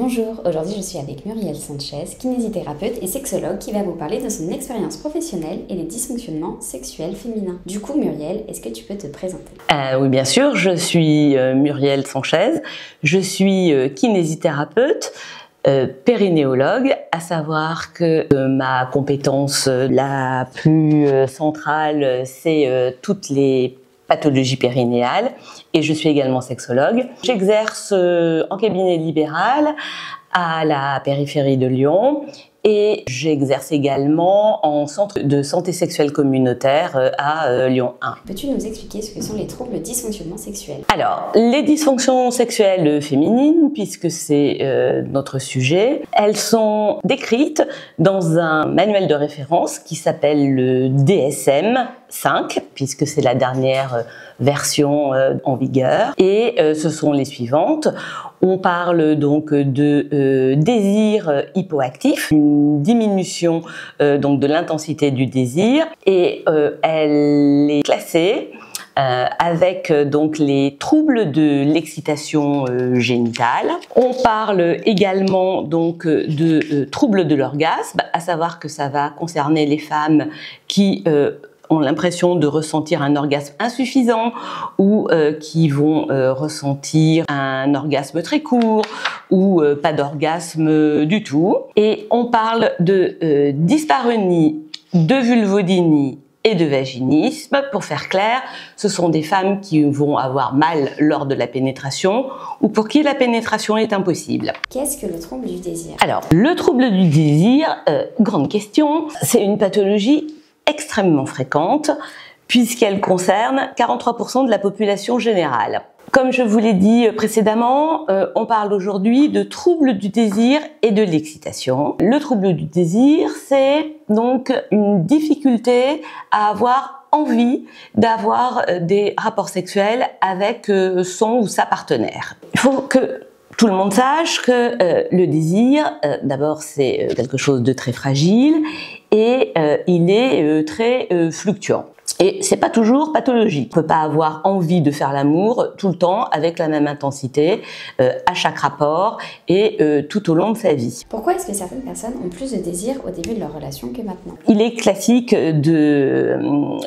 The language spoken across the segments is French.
Bonjour, aujourd'hui je suis avec Muriel Sanchez, kinésithérapeute et sexologue qui va vous parler de son expérience professionnelle et des dysfonctionnements sexuels féminins. Du coup Muriel, est-ce que tu peux te présenter? Oui bien sûr, je suis Muriel Sanchez, je suis kinésithérapeute, périnéologue, à savoir que ma compétence la plus centrale c'est toutes les pathologies périnéales et je suis également sexologue. J'exerce en cabinet libéral à la périphérie de Lyon et j'exerce également en centre de santé sexuelle communautaire à Lyon 1. Peux-tu nous expliquer ce que sont les troubles dysfonctionnements sexuels? Alors, les dysfonctions sexuelles féminines, puisque c'est notre sujet, elles sont décrites dans un manuel de référence qui s'appelle le DSM-5, puisque c'est la dernière version en vigueur. Et ce sont les suivantes. On parle donc de désir hypoactif, une diminution donc de l'intensité du désir, et elle est classée avec donc les troubles de l'excitation génitale. On parle également donc de troubles de l'orgasme, à savoir que ça va concerner les femmes qui ont l'impression de ressentir un orgasme insuffisant ou qui vont ressentir un orgasme très court ou pas d'orgasme du tout. Et on parle de dyspareunie, de vulvodynie et de vaginisme. Pour faire clair, ce sont des femmes qui vont avoir mal lors de la pénétration ou pour qui la pénétration est impossible. Qu'est-ce que le trouble du désir? Alors, le trouble du désir, grande question, c'est une pathologie extrêmement fréquente puisqu'elle concerne 43% de la population générale. Comme je vous l'ai dit précédemment, on parle aujourd'hui de troubles du désir et de l'excitation. Le trouble du désir, c'est donc une difficulté à avoir envie d'avoir des rapports sexuels avec son ou sa partenaire. Il faut que tout le monde sache que le désir, d'abord c'est quelque chose de très fragile et il est très fluctuant. Et c'est pas toujours pathologique. On peut pas avoir envie de faire l'amour tout le temps avec la même intensité à chaque rapport et tout au long de sa vie. Pourquoi est-ce que certaines personnes ont plus de désir au début de leur relation que maintenant? Il est classique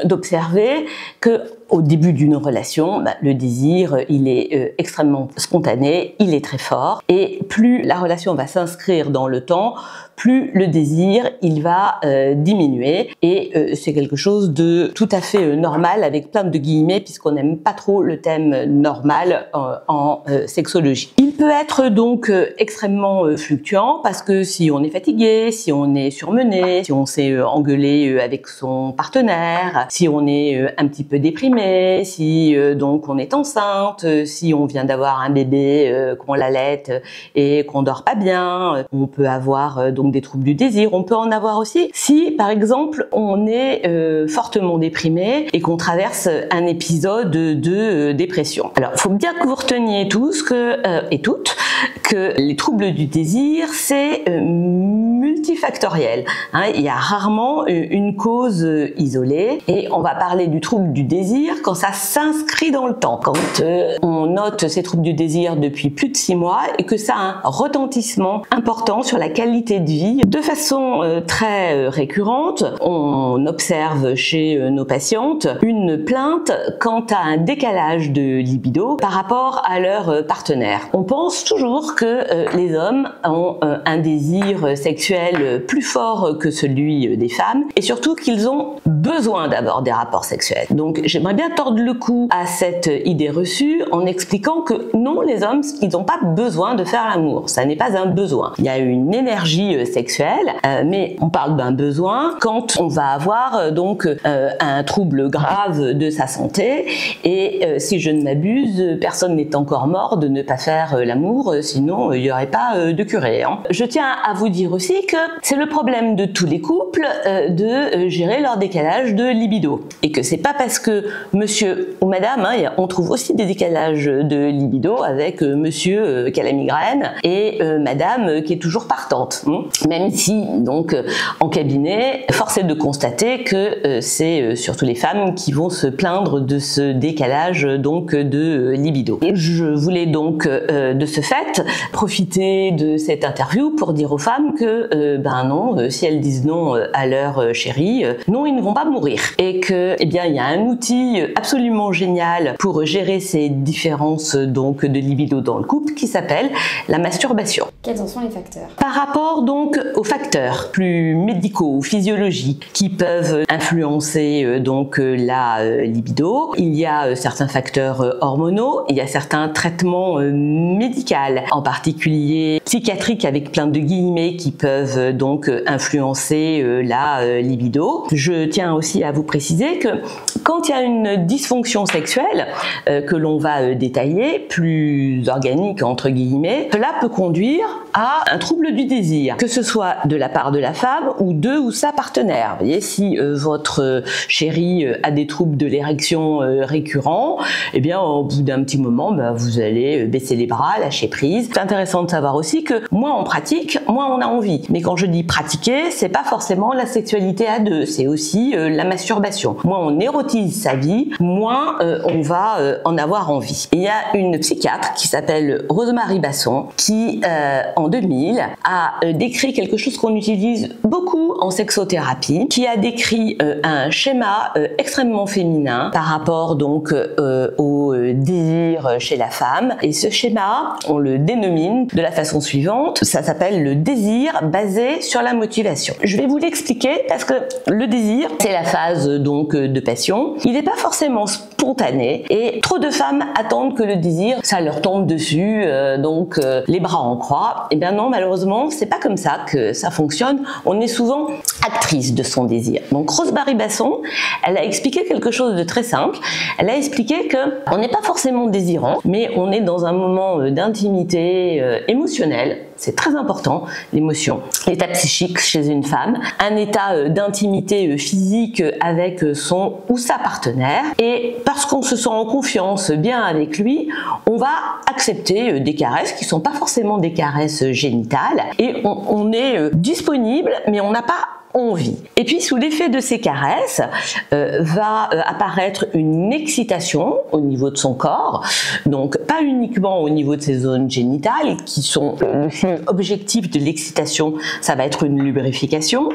d'observer que au début d'une relation, le désir, il est extrêmement spontané, il est très fort. Et plus la relation va s'inscrire dans le temps, plus le désir, il va diminuer. Et c'est quelque chose de tout à fait normal, avec plein de guillemets, puisqu'on n'aime pas trop le thème normal en sexologie. Il peut être donc extrêmement fluctuant, parce que si on est fatigué, si on est surmené, si on s'est engueulé avec son partenaire, si on est un petit peu déprimé, si donc on est enceinte, si on vient d'avoir un bébé, qu'on l'allaite et qu'on dort pas bien, on peut avoir donc des troubles du désir. On peut en avoir aussi si par exemple on est fortement déprimé et qu'on traverse un épisode de dépression. Alors il faut bien que vous reteniez tous et toutes que les troubles du désir c'est multifactoriel. Il y a rarement une cause isolée et on va parler du trouble du désir quand ça s'inscrit dans le temps, quand on note ces troubles du désir depuis plus de 6 mois et que ça a un retentissement important sur la qualité de vie. De façon très récurrente, on observe chez nos patientes une plainte quant à un décalage de libido par rapport à leur partenaire. On pense toujours que les hommes ont un désir sexuel plus fort que celui des femmes et surtout qu'ils ont besoin d'avoir des rapports sexuels. Donc j'aimerais bien tordre le cou à cette idée reçue en expliquant que non, les hommes, ils n'ont pas besoin de faire l'amour. Ça n'est pas un besoin. Il y a une énergie sexuelle, mais on parle d'un besoin quand on va avoir donc un trouble grave de sa santé et si je ne m'abuse, personne n'est encore mort de ne pas faire l'amour, sinon il n'y aurait pas de curé. Je tiens à vous dire aussi que c'est le problème de tous les couples de gérer leur décalage de libido. Et que c'est pas parce que monsieur ou madame, on trouve aussi des décalages de libido avec monsieur qui a la migraine et madame qui est toujours partante. Même si, donc, en cabinet, force est de constater que c'est surtout les femmes qui vont se plaindre de ce décalage donc de libido. Et je voulais donc de ce fait profiter de cette interview pour dire aux femmes que ben non, si elles disent non à leur chéri, non, ils ne vont pas mourir. Et que, eh bien, il y a un outil absolument génial pour gérer ces différences donc de libido dans le couple qui s'appelle la masturbation. Quels en sont les facteurs? Par rapport donc aux facteurs plus médicaux ou physiologiques qui peuvent influencer donc la libido, il y a certains facteurs hormonaux, il y a certains traitements médicaux, en particulier psychiatriques avec plein de guillemets qui peuvent donc influencer la libido. Je tiens aussi à vous préciser que quand il y a une dysfonction sexuelle que l'on va détailler, plus organique entre guillemets, cela peut conduire à un trouble du désir, que ce soit de la part de la femme ou de ou sa partenaire. Vous voyez, si votre chéri a des troubles de l'érection récurrents, eh bien au bout d'un petit moment, vous allez baisser les bras, lâcher prise. C'est intéressant de savoir aussi que moins on pratique, moins on a envie. Mais quand je dis pratiquer, c'est pas forcément la sexualité à deux, c'est aussi la masturbation. Moins on érotise sa vie, moins on va en avoir envie. Il y a une psychiatre qui s'appelle Rose-Marie Basson qui en 2000 a décrit quelque chose qu'on utilise beaucoup en sexothérapie, qui a décrit un schéma extrêmement féminin par rapport donc au désir chez la femme. Et ce schéma, on le dénomine de la façon suivante, ça s'appelle le désir basé sur la motivation. Je vais vous l'expliquer parce que le désir, c'est la phase donc de passion. Il n'est pas forcément spontané et trop de femmes attendent que le désir, ça leur tombe dessus, donc les bras en croix. Et bien non, malheureusement, c'est pas comme ça que ça fonctionne. On est souvent actrice de son désir. Donc Rose-Marie Basson, elle a expliqué quelque chose de très simple. Elle a expliqué que on n'est pas forcément désirant, mais on est dans un moment d'intimité émotionnelle. C'est très important, l'émotion. L'état psychique chez une femme, un état d'intimité physique avec son ou sa partenaire. Et parce qu'on se sent en confiance bien avec lui, on va accepter des caresses qui ne sont pas forcément des caresses génitales. Et on est disponible, mais on n'a pas envie. Et puis sous l'effet de ces caresses va apparaître une excitation au niveau de son corps, donc pas uniquement au niveau de ses zones génitales qui sont le signe objectif de l'excitation, ça va être une lubrification,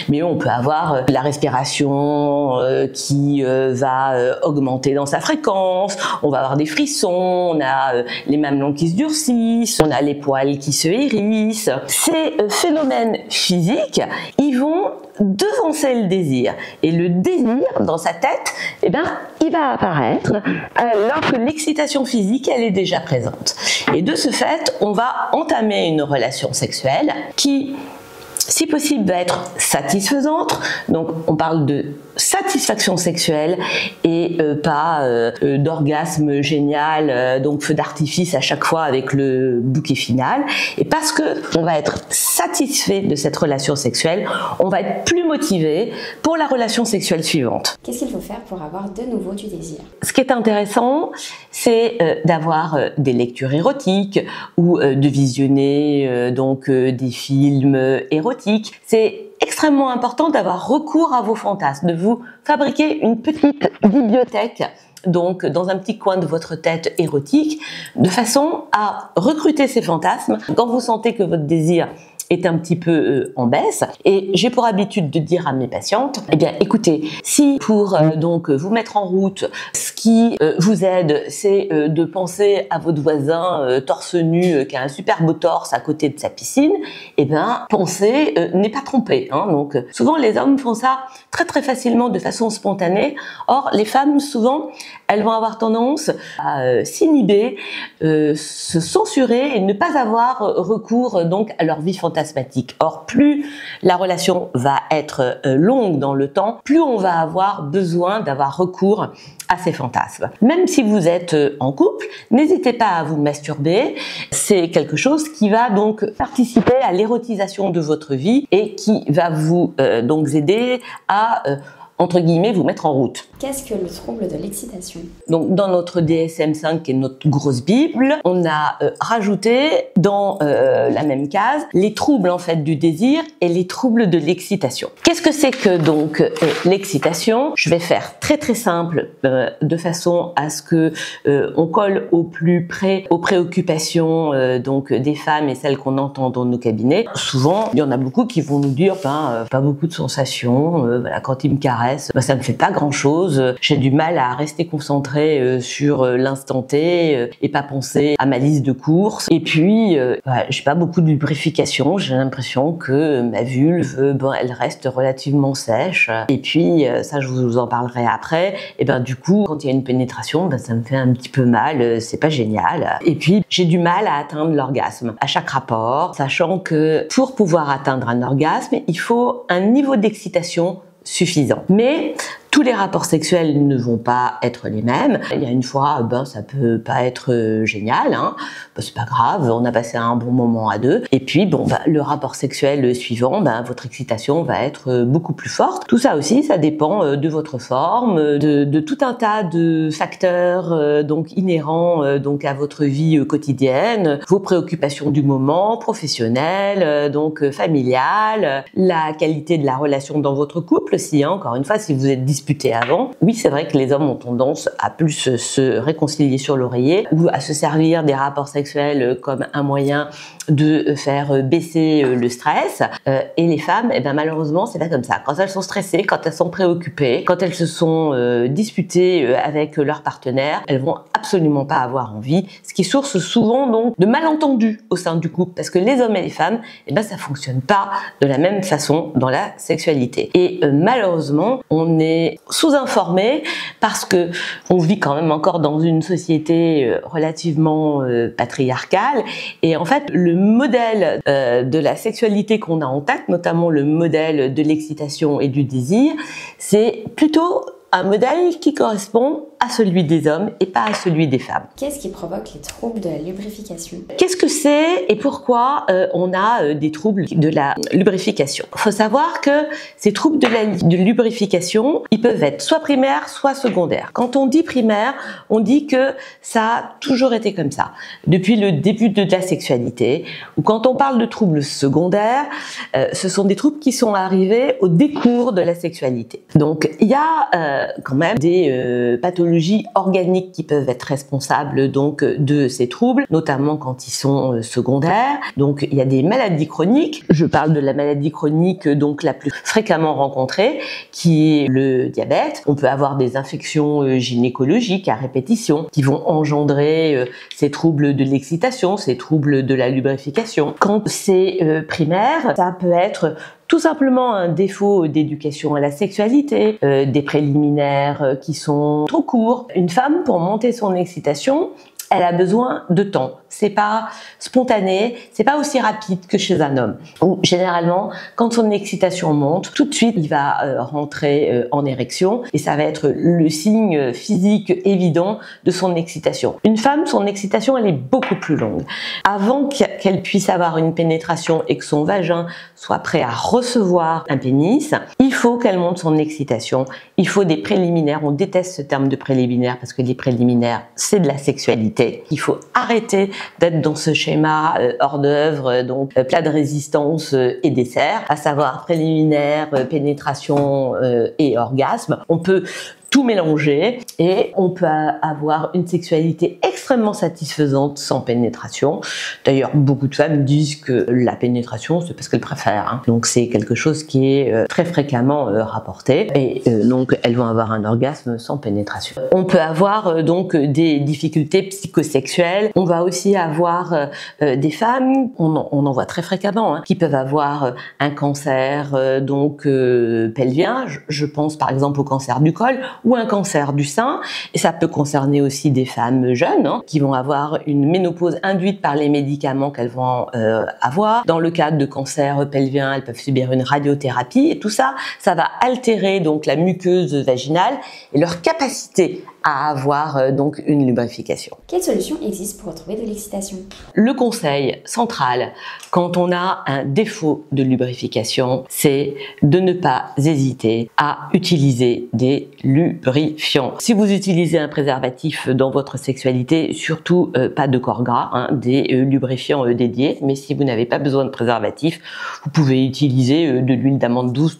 mais on peut avoir la respiration qui va augmenter dans sa fréquence, on va avoir des frissons, on a les mamelons qui se durcissent, on a les poils qui se hérissent. Ces phénomènes physiques, ils vont devancer le désir. Et le désir, dans sa tête, eh ben, il va apparaître alors que l'excitation physique, elle est déjà présente. Et de ce fait, on va entamer une relation sexuelle qui, si possible, va être satisfaisante. Donc, on parle de satisfaction sexuelle et pas d'orgasme génial, donc feu d'artifice à chaque fois avec le bouquet final. Et parce que on va être satisfait de cette relation sexuelle, on va être plus motivé pour la relation sexuelle suivante. Qu'est-ce qu'il faut faire pour avoir de nouveau du désir? Ce qui est intéressant, c'est d'avoir des lectures érotiques ou de visionner donc des films érotiques. C'est extrêmement important d'avoir recours à vos fantasmes, de vous fabriquer une petite bibliothèque donc dans un petit coin de votre tête érotique, de façon à recruter ces fantasmes quand vous sentez que votre désir est un petit peu en baisse. Et j'ai pour habitude de dire à mes patientes, eh bien écoutez, si pour donc vous mettre en route, ce qui vous aide, c'est de penser à votre voisin torse nu qui a un super beau torse à côté de sa piscine, eh bien penser n'est pas trompé. Donc souvent les hommes font ça très très facilement de façon spontanée. Or les femmes souvent elles vont avoir tendance à s'inhiber, se censurer et ne pas avoir recours donc à leur vie fantastique fantasmatique. Or, plus la relation va être longue dans le temps, plus on va avoir besoin d'avoir recours à ces fantasmes. Même si vous êtes en couple, n'hésitez pas à vous masturber. C'est quelque chose qui va donc participer à l'érotisation de votre vie et qui va vous donc aider à entre guillemets, vous mettre en route. Qu'est-ce que le trouble de l'excitation? Donc, dans notre DSM-5, qui est notre grosse bible, on a rajouté dans la même case les troubles en fait du désir et les troubles de l'excitation. Qu'est-ce que c'est que donc l'excitation? Je vais faire très très simple, de façon à ce que on colle au plus près aux préoccupations donc des femmes et celles qu'on entend dans nos cabinets. Souvent, il y en a beaucoup qui vont nous dire pas beaucoup de sensations, voilà, quand ils me caressent, ça me fait pas grand chose, j'ai du mal à rester concentrée sur l'instant T et pas penser à ma liste de courses, et puis j'ai pas beaucoup de lubrification, j'ai l'impression que ma vulve, elle reste relativement sèche, et puis ça je vous en parlerai après, et du coup quand il y a une pénétration, ça me fait un petit peu mal, c'est pas génial, et puis j'ai du mal à atteindre l'orgasme à chaque rapport, sachant que pour pouvoir atteindre un orgasme, il faut un niveau d'excitation suffisant. Mais tous les rapports sexuels ne vont pas être les mêmes. Il y a une fois, ça peut pas être génial, hein. C'est pas grave, on a passé un bon moment à deux. Et puis, le rapport sexuel suivant, votre excitation va être beaucoup plus forte. Tout ça aussi, ça dépend de votre forme, de tout un tas de facteurs donc inhérents donc à votre vie quotidienne, vos préoccupations du moment, professionnelles, donc familiales, la qualité de la relation dans votre couple aussi. Hein. Encore une fois, si vous êtes disputé avant, oui, c'est vrai que les hommes ont tendance à plus se réconcilier sur l'oreiller ou à se servir des rapports sexuels comme un moyen de faire baisser le stress, et les femmes, malheureusement, c'est pas comme ça. Quand elles sont stressées, quand elles sont préoccupées, quand elles se sont disputées avec leur partenaire, elles vont absolument pas avoir envie, ce qui est source souvent donc de malentendus au sein du couple, parce que les hommes et les femmes, ça fonctionne pas de la même façon dans la sexualité. Et malheureusement, on est sous-informé parce que on vit quand même encore dans une société relativement patriarcale, et en fait le modèle de la sexualité qu'on a en tête, notamment le modèle de l'excitation et du désir, c'est plutôt un modèle qui correspond à celui des hommes et pas à celui des femmes. Qu'est-ce qui provoque les troubles de la lubrification? Qu'est-ce que c'est et pourquoi on a des troubles de la lubrification? Il faut savoir que ces troubles de lubrification, ils peuvent être soit primaires, soit secondaires. Quand on dit primaire, on dit que ça a toujours été comme ça, depuis le début de la sexualité, ou quand on parle de troubles secondaires, ce sont des troubles qui sont arrivés au décours de la sexualité. Donc il y a quand même des pathologies organiques qui peuvent être responsables donc de ces troubles, notamment quand ils sont secondaires. Donc il y a des maladies chroniques. Je parle de la maladie chronique donc la plus fréquemment rencontrée, qui est le diabète. On peut avoir des infections gynécologiques à répétition qui vont engendrer ces troubles de l'excitation, ces troubles de la lubrification. Quand c'est primaire, ça peut être tout simplement un défaut d'éducation à la sexualité, des préliminaires qui sont trop courts. Une femme, pour monter son excitation, elle a besoin de temps. C'est pas spontané, c'est pas aussi rapide que chez un homme. Où généralement, quand son excitation monte, tout de suite, il va rentrer en érection et ça va être le signe physique évident de son excitation. Une femme, son excitation, elle est beaucoup plus longue. Avant qu'elle puisse avoir une pénétration et que son vagin soit prêt à recevoir un pénis, il faut qu'elle monte son excitation. Il faut des préliminaires. On déteste ce terme de préliminaire parce que les préliminaires, c'est de la sexualité. Il faut arrêter d'être dans ce schéma hors d'œuvre, donc plat de résistance et dessert, à savoir préliminaire, pénétration et orgasme. On peut tout mélanger et on peut avoir une sexualité extrêmement satisfaisante sans pénétration. D'ailleurs, beaucoup de femmes disent que la pénétration, c'est parce qu'elles préfèrent. Hein. Donc c'est quelque chose qui est très fréquemment rapporté et donc elles vont avoir un orgasme sans pénétration. On peut avoir donc des difficultés psychosexuelles. On va aussi avoir des femmes, on en voit très fréquemment, hein, qui peuvent avoir un cancer donc pelvien. Je pense par exemple au cancer du col ou un cancer du sein, et ça peut concerner aussi des femmes jeunes, hein, qui vont avoir une ménopause induite par les médicaments qu'elles vont avoir. Dans le cadre de cancer pelvien, elles peuvent subir une radiothérapie et tout ça, ça va altérer donc la muqueuse vaginale et leur capacité à avoir donc une lubrification. Quelles solutions existent pour retrouver de l'excitation? Le conseil central quand on a un défaut de lubrification, c'est de ne pas hésiter à utiliser des lubrifiants. Si vous utilisez un préservatif dans votre sexualité, surtout pas de corps gras, des lubrifiants dédiés, mais si vous n'avez pas besoin de préservatif, vous pouvez utiliser de l'huile d'amande douce,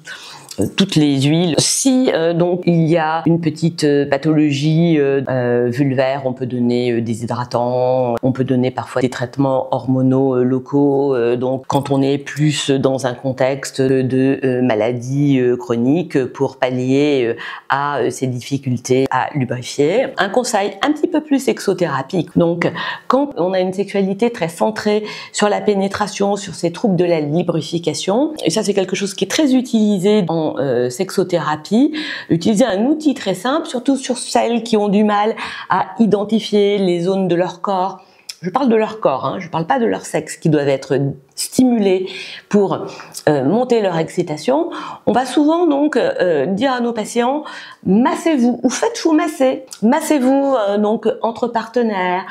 toutes les huiles. Si donc il y a une petite pathologie vulvaire, on peut donner des hydratants, on peut donner parfois des traitements hormonaux locaux. Donc quand on est plus dans un contexte de maladie chronique pour pallier à ces difficultés à lubrifier. Un conseil un petit peu plus sexothérapique. Donc quand on a une sexualité très centrée sur la pénétration, sur ces troubles de la lubrification, et ça c'est quelque chose qui est très utilisé en sexothérapie, utiliser un outil très simple, surtout sur celles qui ont du mal à identifier les zones de leur corps. Je parle de leur corps, je ne parle pas de leur sexe, qui doivent être stimulés pour monter leur excitation. On va souvent donc dire à nos patients, massez-vous ou faites-vous masser. Massez-vous donc entre partenaires,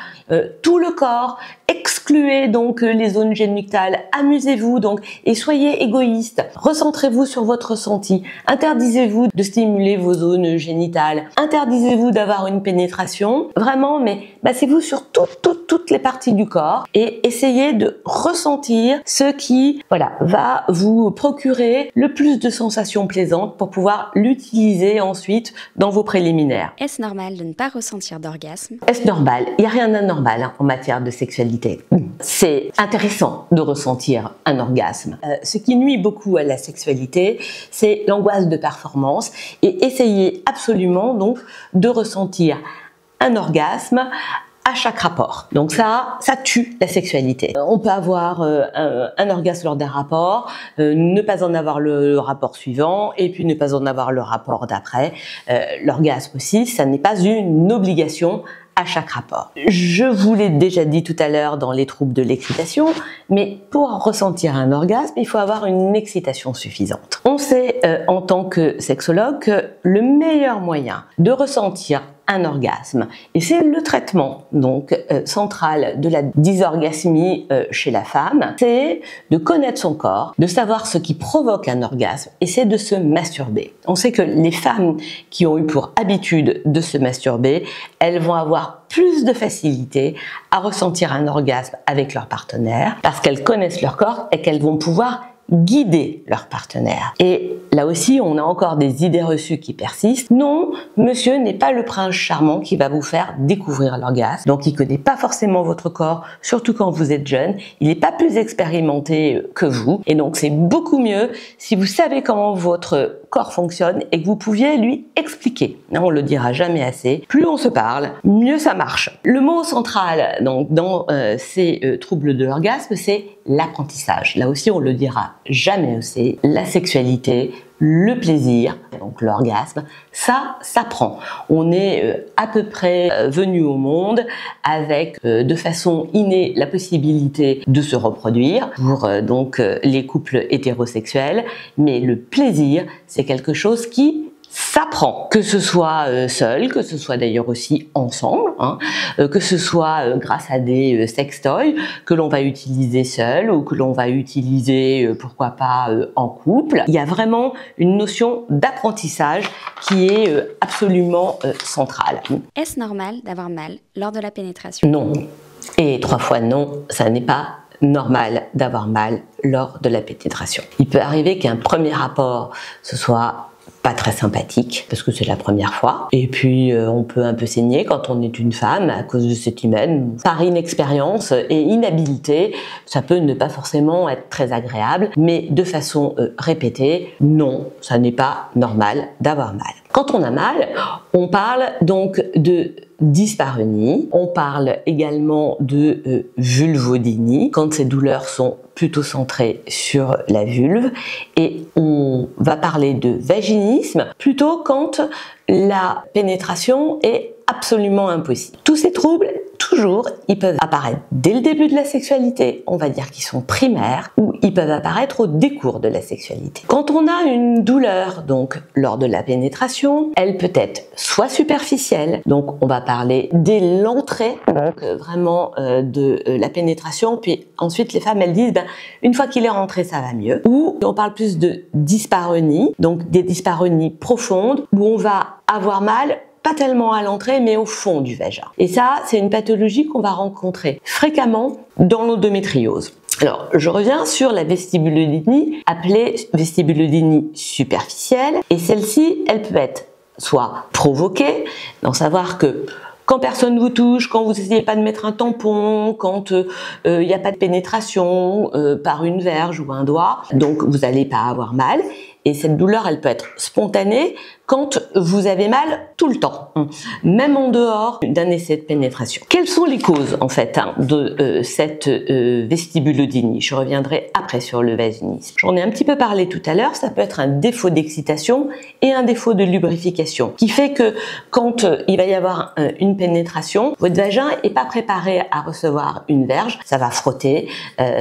tout le corps, excluez donc les zones génitales, amusez-vous donc et soyez égoïste. Recentrez-vous sur votre ressenti. Interdisez-vous de stimuler vos zones génitales. Interdisez-vous d'avoir une pénétration. Vraiment, mais massez-vous sur toutes les parties du corps et essayez de ressentir ce qui va vous procurer le plus de sensations plaisantes pour pouvoir l'utiliser ensuite dans vos préliminaires. Est-ce normal de ne pas ressentir d'orgasme? Est-ce normal? Il n'y a rien d'anormal en matière de sexualité. C'est intéressant de ressentir un orgasme. Ce qui nuit beaucoup à la sexualité, c'est l'angoisse de performance et essayez absolument donc de ressentir un orgasme à chaque rapport. Donc ça tue la sexualité. On peut avoir un orgasme lors d'un rapport, ne pas en avoir le rapport suivant et puis ne pas en avoir le rapport d'après. L'orgasme aussi, ça n'est pas une obligation à chaque rapport. Je vous l'ai déjà dit tout à l'heure dans les troubles de l'excitation, mais pour ressentir un orgasme, il faut avoir une excitation suffisante. On sait en tant que sexologue que le meilleur moyen de ressentir un orgasme, et c'est le traitement donc central de la dysorgasmie chez la femme, c'est de connaître son corps, de savoir ce qui provoque un orgasme, et c'est de se masturber. On sait que les femmes qui ont eu pour habitude de se masturber, elles vont avoir plus de facilité à ressentir un orgasme avec leur partenaire parce qu'elles connaissent leur corps et qu'elles vont pouvoir guider leur partenaire. Et là aussi, on a encore des idées reçues qui persistent. Non, monsieur n'est pas le prince charmant qui va vous faire découvrir l'orgasme. Donc, il connaît pas forcément votre corps, surtout quand vous êtes jeune. Il n'est pas plus expérimenté que vous. Et donc, c'est beaucoup mieux si vous savez comment votre corps fonctionne et que vous pouviez lui expliquer. On le dira jamais assez. Plus on se parle, mieux ça marche. Le mot central donc dans ces troubles de l'orgasme, c'est l'apprentissage. Là aussi, on le dira jamais assez. La sexualité, le plaisir, donc l'orgasme, ça s'apprend. On est à peu près venu au monde avec de façon innée la possibilité de se reproduire pour donc les couples hétérosexuels, mais le plaisir, c'est quelque chose qui s'apprend, que ce soit seul, que ce soit d'ailleurs aussi ensemble, que ce soit grâce à des sextoys que l'on va utiliser seul ou que l'on va utiliser pourquoi pas en couple. Il y a vraiment une notion d'apprentissage qui est absolument centrale. Est-ce normal d'avoir mal lors de la pénétration? Non. Et 3 fois non, ça n'est pas normal d'avoir mal lors de la pénétration. Il peut arriver qu'un premier rapport, ce soit pas très sympathique parce que c'est la première fois et puis on peut un peu saigner quand on est une femme à cause de cette hymen. Par inexpérience et inhabilité, ça peut ne pas forcément être très agréable, mais de façon répétée, non, ça n'est pas normal d'avoir mal. Quand on a mal, on parle donc de dyspareunie, on parle également de vulvodynie quand ces douleurs sont plutôt centrées sur la vulve, et on va parler de vaginisme plutôt quand la pénétration est absolument impossible. Tous ces troubles, toujours, ils peuvent apparaître dès le début de la sexualité, on va dire qu'ils sont primaires, ou ils peuvent apparaître au décours de la sexualité. Quand on a une douleur, donc lors de la pénétration, elle peut être soit superficielle, donc on va parler dès l'entrée, donc vraiment de la pénétration, puis ensuite les femmes elles disent une fois qu'il est rentré ça va mieux, ou on parle plus de dyspareunie, donc des dyspareunies profondes, où on va avoir mal pas tellement à l'entrée, mais au fond du vagin. Et ça, c'est une pathologie qu'on va rencontrer fréquemment dans l'endométriose. Alors, je reviens sur la vestibulodynie, appelée vestibulodynie superficielle, et celle-ci, elle peut être soit provoquée, d'en savoir que quand personne vous touche, quand vous n'essayez pas de mettre un tampon, quand il n'y a pas de pénétration par une verge ou un doigt, donc vous n'allez pas avoir mal. Et cette douleur, elle peut être spontanée quand vous avez mal tout le temps, même en dehors d'un essai de pénétration. Quelles sont les causes, en fait, de cette vestibulodynie? Je reviendrai après sur le vaginisme. J'en ai un petit peu parlé tout à l'heure, ça peut être un défaut d'excitation et un défaut de lubrification, qui fait que quand il va y avoir une pénétration, votre vagin n'est pas préparé à recevoir une verge, ça va frotter,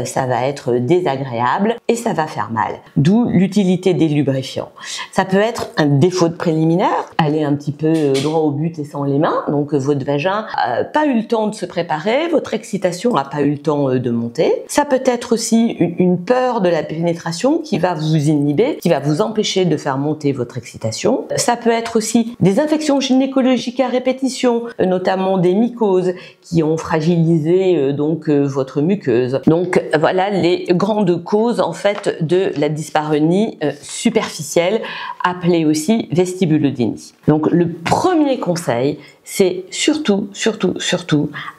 ça va être désagréable et ça va faire mal. D'où l'utilité des lubrifiants. Ça peut être un défaut de préliminaire, aller un petit peu droit au but et sans les mains, donc votre vagin n'a pas eu le temps de se préparer, votre excitation n'a pas eu le temps de monter. Ça peut être aussi une peur de la pénétration qui va vous inhiber, qui va vous empêcher de faire monter votre excitation. Ça peut être aussi des infections gynécologiques à répétition, notamment des mycoses qui ont fragilisé donc votre muqueuse. Donc voilà les grandes causes en fait de la dyspareunie superficielle, appelée aussi vestibulodynie. Donc le premier conseil, c'est surtout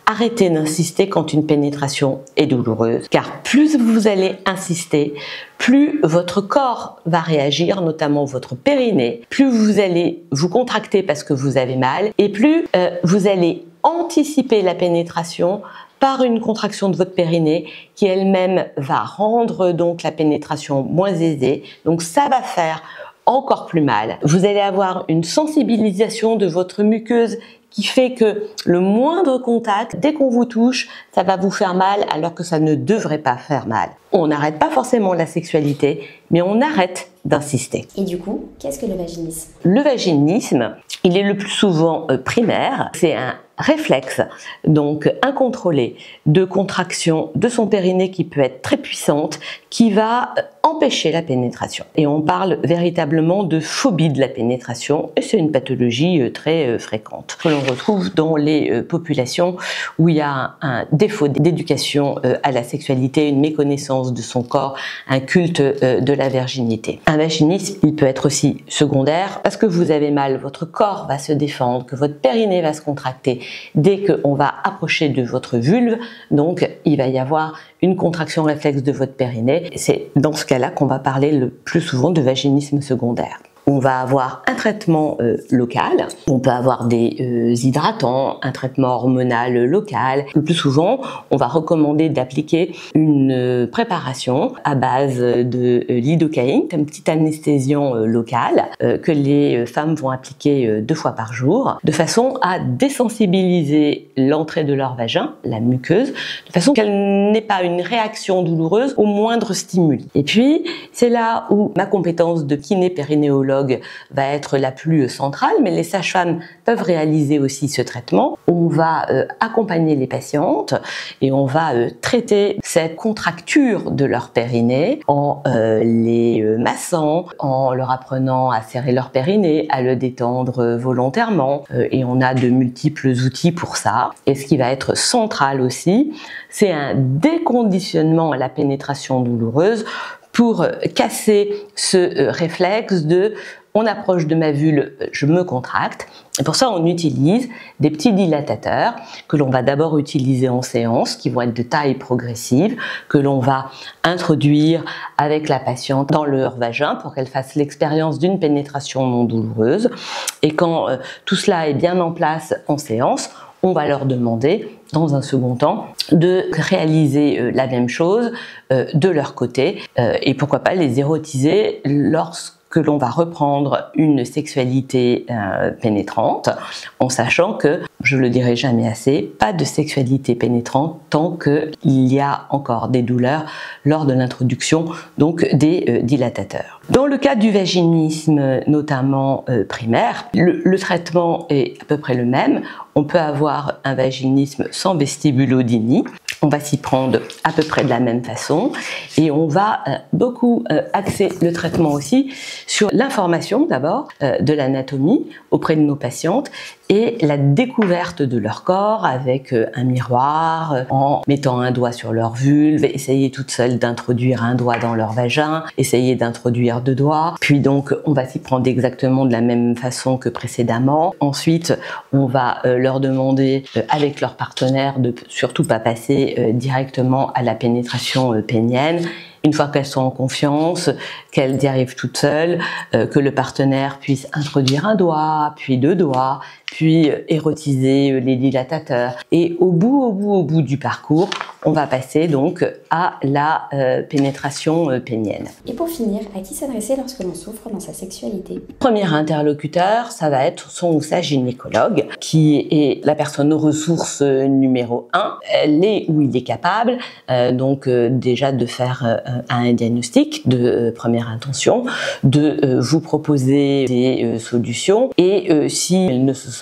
arrêtez d'insister quand une pénétration est douloureuse, car plus vous allez insister, plus votre corps va réagir, notamment votre périnée, plus vous allez vous contracter parce que vous avez mal, et plus vous allez anticiper la pénétration par une contraction de votre périnée qui elle-même va rendre donc la pénétration moins aisée. Donc ça va faire encore plus mal. Vous allez avoir une sensibilisation de votre muqueuse qui fait que le moindre contact, dès qu'on vous touche, ça va vous faire mal alors que ça ne devrait pas faire mal. On n'arrête pas forcément la sexualité, mais on arrête d'insister. Et du coup, qu'est-ce que le vaginisme? Le vaginisme, il est le plus souvent primaire. C'est un réflexe, donc incontrôlé, de contraction de son périnée qui peut être très puissante, qui va empêcher la pénétration. Et on parle véritablement de phobie de la pénétration, et c'est une pathologie très fréquente, que l'on retrouve dans les populations où il y a un défaut d'éducation à la sexualité, une méconnaissance de son corps, un culte de la virginité. Un vaginisme, il peut être aussi secondaire, parce que vous avez mal, votre corps va se défendre, que votre périnée va se contracter, dès qu'on va approcher de votre vulve, donc il va y avoir une contraction réflexe de votre périnée. C'est dans ce cas-là qu'on va parler le plus souvent de vaginisme secondaire. On va avoir un traitement local, on peut avoir des hydratants, un traitement hormonal local. Le plus souvent, on va recommander d'appliquer une préparation à base de lidocaïne, un petit anesthésiant local que les femmes vont appliquer 2 fois par jour, de façon à désensibiliser l'entrée de leur vagin, la muqueuse, de façon qu'elle n'ait pas une réaction douloureuse au moindre stimuli. Et puis, c'est là où ma compétence de kiné-périnéologue va être la plus centrale, mais les sages-femmes peuvent réaliser aussi ce traitement. On va accompagner les patientes et on va traiter cette contracture de leur périnée en les massant, en leur apprenant à serrer leur périnée, à le détendre volontairement, et on a de multiples outils pour ça. Et ce qui va être central aussi, c'est un déconditionnement à la pénétration douloureuse pour casser ce réflexe de on approche de ma vulve, je me contracte. Et pour ça, on utilise des petits dilatateurs que l'on va d'abord utiliser en séance, qui vont être de taille progressive, que l'on va introduire avec la patiente dans leur vagin pour qu'elle fasse l'expérience d'une pénétration non douloureuse. Et quand tout cela est bien en place en séance, on va leur demander, dans un second temps, de réaliser la même chose de leur côté et pourquoi pas les érotiser lorsque que l'on va reprendre une sexualité pénétrante, en sachant que, je le dirai jamais assez, pas de sexualité pénétrante tant qu'il y a encore des douleurs lors de l'introduction donc des dilatateurs. Dans le cas du vaginisme, notamment primaire, le traitement est à peu près le même. On peut avoir un vaginisme sans vestibulodynie. On va s'y prendre à peu près de la même façon et on va beaucoup axer le traitement aussi sur l'information d'abord de l'anatomie auprès de nos patientes et la découverte de leur corps avec un miroir, en mettant un doigt sur leur vulve, essayer toute seule d'introduire un doigt dans leur vagin, essayer d'introduire 2 doigts, puis donc on va s'y prendre exactement de la même façon que précédemment. Ensuite, on va leur demander avec leur partenaire de surtout pas passer directement à la pénétration pénienne. Une fois qu'elles sont en confiance, qu'elles y arrivent toutes seules, que le partenaire puisse introduire un doigt, puis 2 doigts, puis érotiser les dilatateurs. Et au bout du parcours, on va passer donc à la pénétration pénienne. Et pour finir, à qui s'adresser lorsque l'on souffre dans sa sexualité? Premier interlocuteur, ça va être son ou sa gynécologue, qui est la personne ressource numéro 1. Elle est ou il est capable donc déjà de faire un diagnostic de première intention, de vous proposer des solutions et si elle ne se sent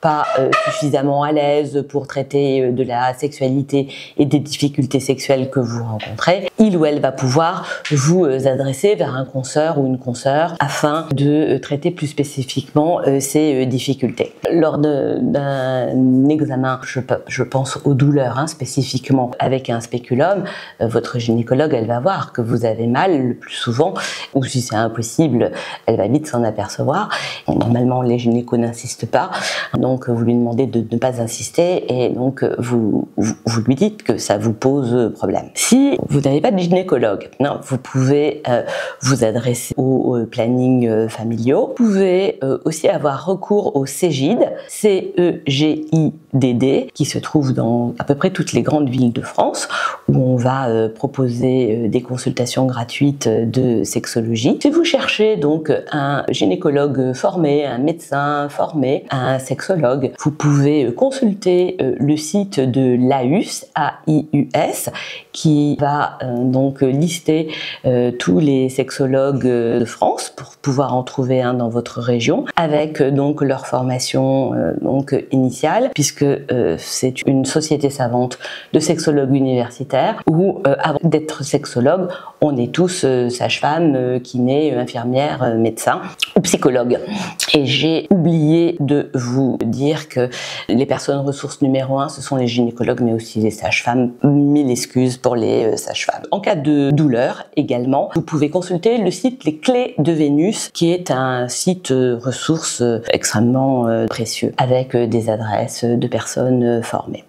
pas suffisamment à l'aise pour traiter de la sexualité et des difficultés sexuelles que vous rencontrez, il ou elle va pouvoir vous adresser vers un consoeur ou une consoeur afin de traiter plus spécifiquement ces difficultés. Lors d'un examen, je pense aux douleurs spécifiquement avec un spéculum, votre gynécologue elle va voir que vous avez mal le plus souvent, ou si c'est impossible, elle va vite s'en apercevoir. Normalement les gynécos n'insistent pas, donc vous lui demandez de ne pas insister et donc vous lui dites que ça vous pose problème. Si vous n'avez pas de gynécologue, non, vous pouvez vous adresser aux planning familiaux. Vous pouvez aussi avoir recours au CEGID, C-E-G-I-D-D, qui se trouve dans à peu près toutes les grandes villes de France, où on va proposer des consultations gratuites de sexologie. Si vous cherchez donc un gynécologue formé, un médecin formé, un sexologue, vous pouvez consulter le site de l'AIUS, A-I-U-S, qui va donc lister tous les sexologues de France pour pouvoir en trouver un dans votre région, avec donc leur formation donc initiale, puisque c'est une société savante de sexologues universitaires où avant d'être sexologue, on est tous sages-femmes, kinés, infirmières, médecins ou psychologues. Et j'ai oublié de vous dire que les personnes ressources numéro 1, ce sont les gynécologues, mais aussi les sages-femmes. 1000 excuses pour les sages-femmes. En cas de douleur également, vous pouvez consulter le site Les Clés de Vénus, qui est un site ressources extrêmement précieux, avec des adresses de personnes formées.